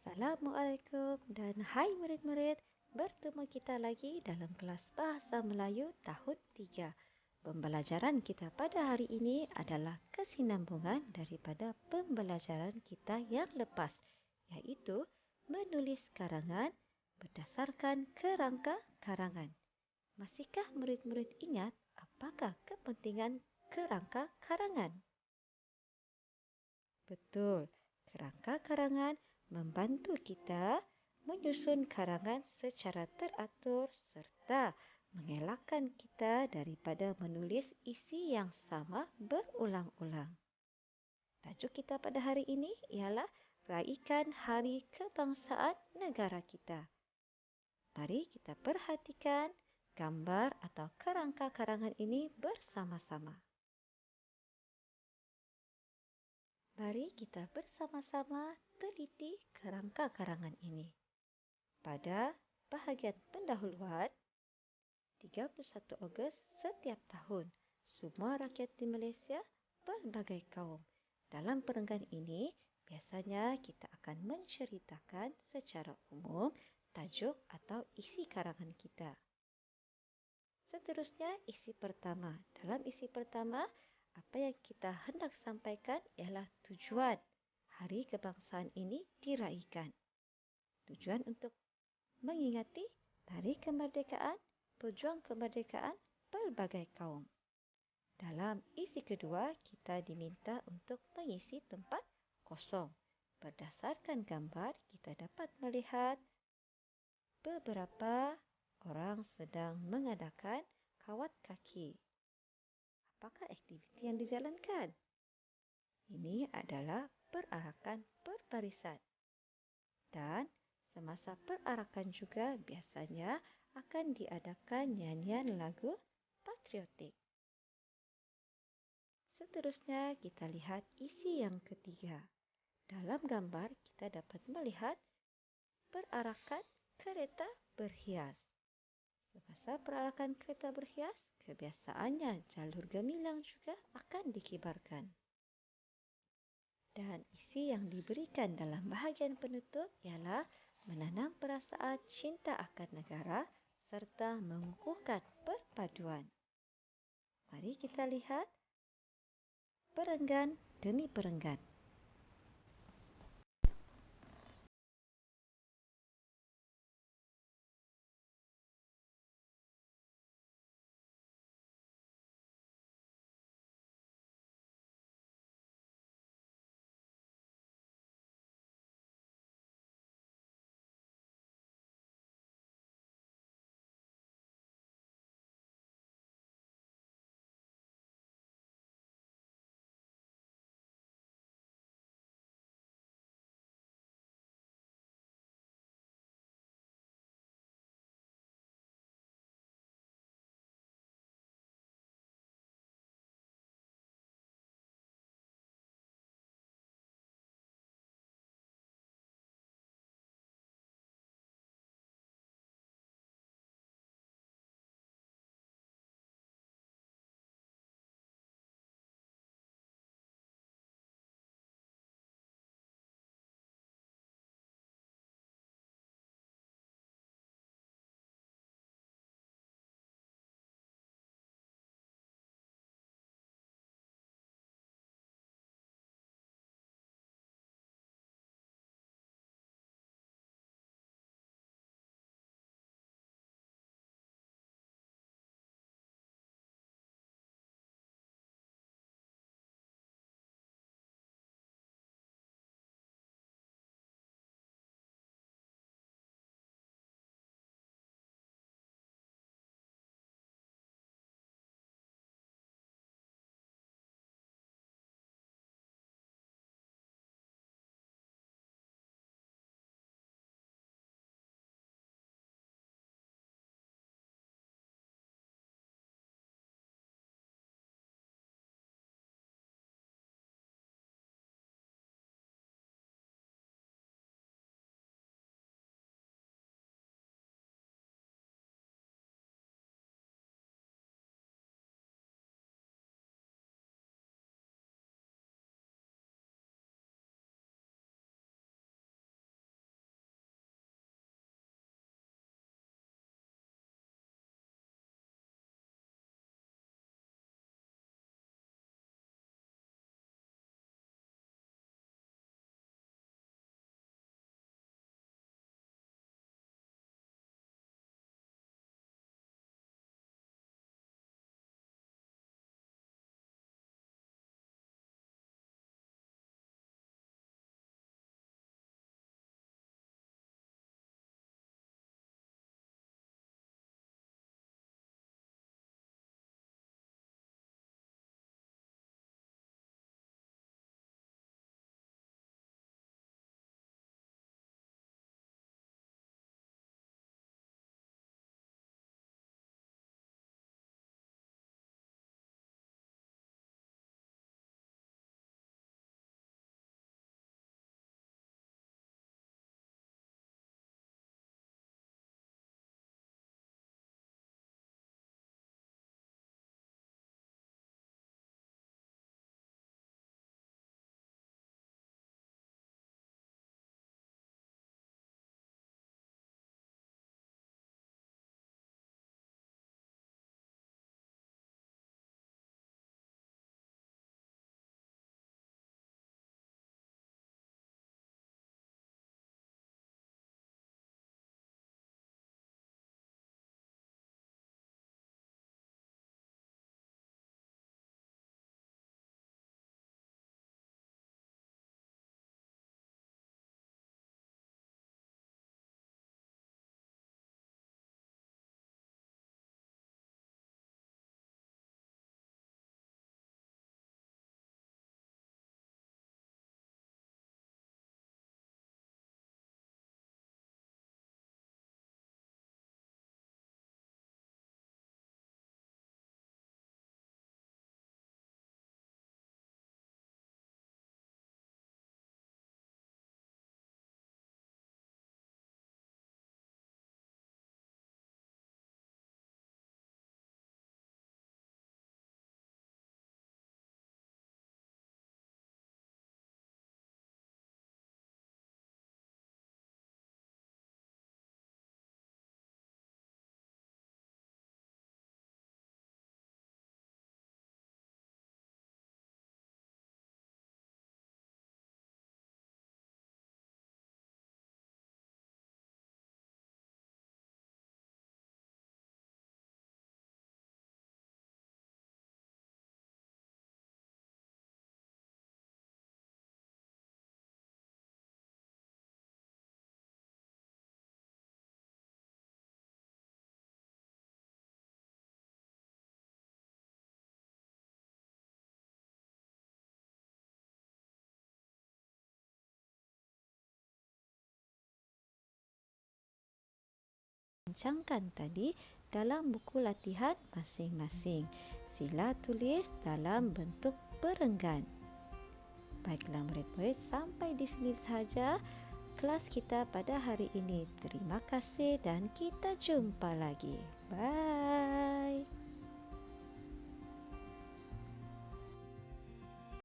Assalamualaikum dan hai murid-murid. Bertemu kita lagi dalam kelas Bahasa Melayu tahun 3. Pembelajaran kita pada hari ini adalah kesinambungan daripada pembelajaran kita yang lepas, iaitu menulis karangan berdasarkan kerangka karangan. Masihkah murid-murid ingat apakah kepentingan kerangka karangan? Betul, kerangka karangan membantu kita menyusun karangan secara teratur serta mengelakkan kita daripada menulis isi yang sama berulang-ulang. Tajuk kita pada hari ini ialah Raikan Hari Kebangsaan Negara Kita. Mari kita perhatikan gambar atau kerangka karangan ini bersama-sama. Mari kita bersama-sama teliti kerangka karangan ini. Pada bahagian pendahuluan, 31 Ogos setiap tahun, semua rakyat di Malaysia pelbagai kaum. Dalam perenggan ini, biasanya kita akan menceritakan secara umum tajuk atau isi karangan kita. Seterusnya, isi pertama. Dalam isi pertama, apa yang kita hendak sampaikan ialah tujuan Hari Kebangsaan ini diraikan. Tujuan untuk mengingati Hari Kemerdekaan, pejuang kemerdekaan pelbagai kaum. Dalam isi kedua, kita diminta untuk mengisi tempat kosong. Berdasarkan gambar, kita dapat melihat beberapa orang sedang mengadakan kawat kaki. Apakah aktiviti yang dijalankan? Ini adalah perarakan berbarisan. Dan semasa perarakan juga biasanya akan diadakan nyanyian lagu patriotik. Seterusnya kita lihat isi yang ketiga. Dalam gambar kita dapat melihat perarakan kereta berhias. Semasa perarakan kereta berhias, kebiasaannya jalur gemilang juga akan dikibarkan. Dan isi yang diberikan dalam bahagian penutup ialah menanam perasaan cinta akan negara serta mengukuhkan perpaduan. Mari kita lihat perenggan demi perenggan. bincangkan tadi dalam buku latihan masing-masing. Sila tulis dalam bentuk perenggan. Baiklah murid-murid, sampai di sini sahaja kelas kita pada hari ini. Terima kasih dan kita jumpa lagi. Bye.